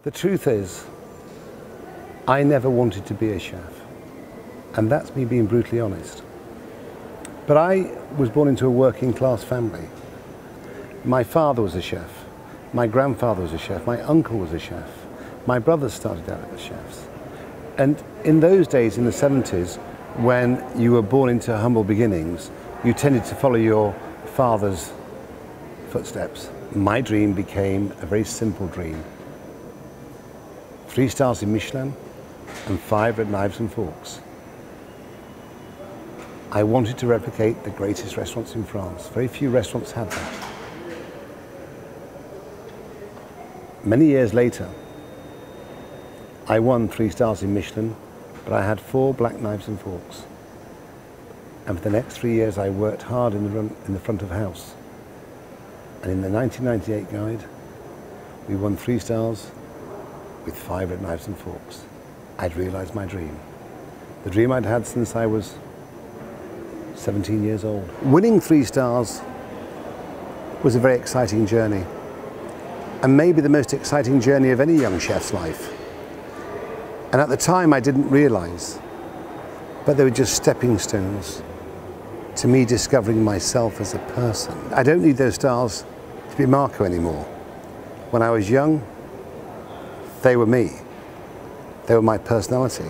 The truth is, I never wanted to be a chef. And that's me being brutally honest. But I was born into a working class family. My father was a chef. My grandfather was a chef. My uncle was a chef. My brothers started out as chefs. And in those days, in the 70s, when you were born into humble beginnings, you tended to follow your father's footsteps. My dream became a very simple dream. 3 stars in Michelin and 5 red knives and forks. I wanted to replicate the greatest restaurants in France. Very few restaurants had that. Many years later, I won 3 stars in Michelin, but I had 4 black knives and forks. And for the next 3 years, I worked hard in the front of house. And in the 1998 guide, we won 3 stars with 5 red knives and forks. I'd realized my dream. The dream I'd had since I was 17 years old. Winning 3 stars was a very exciting journey. And maybe the most exciting journey of any young chef's life. And at the time I didn't realize, but they were just stepping stones to me discovering myself as a person. I don't need those stars to be Marco anymore. When I was young, they were me. They were my personality.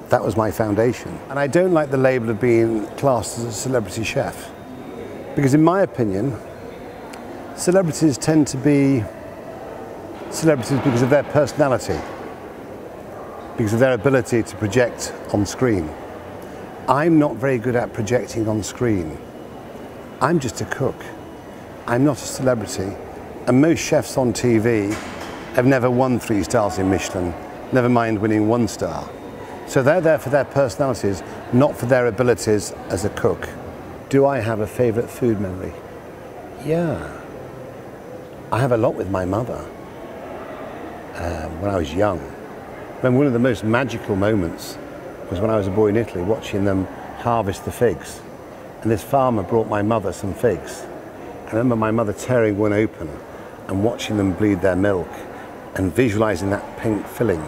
That was my foundation. And I don't like the label of being classed as a celebrity chef. Because in my opinion, celebrities tend to be celebrities because of their personality, because of their ability to project on screen. I'm not very good at projecting on screen. I'm just a cook. I'm not a celebrity. And most chefs on TV have never won 3 stars in Michelin, never mind winning 1 star. So they're there for their personalities, not for their abilities as a cook. Do I have a favorite food memory? Yeah. I have a lot with my mother. When I was young. When one of the most magical moments was when I was a boy in Italy, watching them harvest the figs. And this farmer brought my mother some figs. I remember my mother tearing one open and watching them bleed their milk and visualizing that pink filling.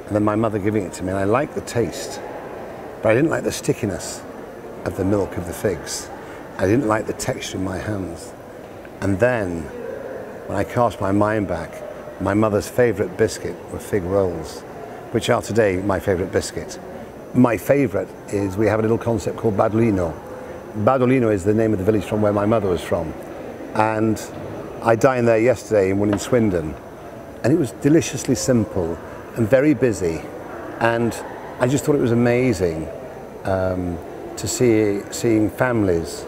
And then my mother giving it to me, and I liked the taste, but I didn't like the stickiness of the milk of the figs. I didn't like the texture in my hands. And then, when I cast my mind back, my mother's favorite biscuit were fig rolls, which are today my favorite biscuit. My favorite is, we have a little concept called Badolino. Badolino is the name of the village from where my mother was from. And I dined there yesterday in one in Swindon, and it was deliciously simple and very busy. And I just thought it was amazing to seeing families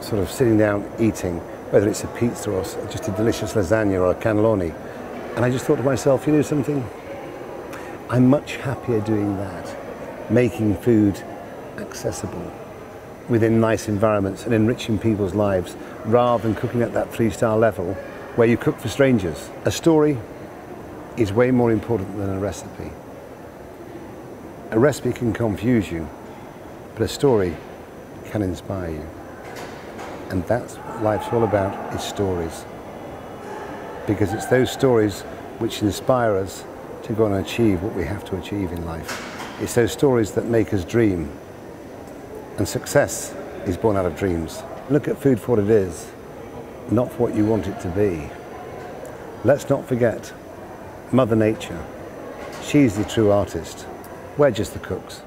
sort of sitting down eating, whether it's a pizza or just a delicious lasagna or a cannelloni. And I just thought to myself, you know something? I'm much happier doing that, making food accessible within nice environments and enriching people's lives, rather than cooking at that 3-star level where you cook for strangers. A story is way more important than a recipe. A recipe can confuse you, but a story can inspire you. And that's what life's all about, is stories. Because it's those stories which inspire us to go and achieve what we have to achieve in life. It's those stories that make us dream. And success is born out of dreams. Look at food for what it is, not for what you want it to be. Let's not forget Mother Nature. She's the true artist. We're just the cooks.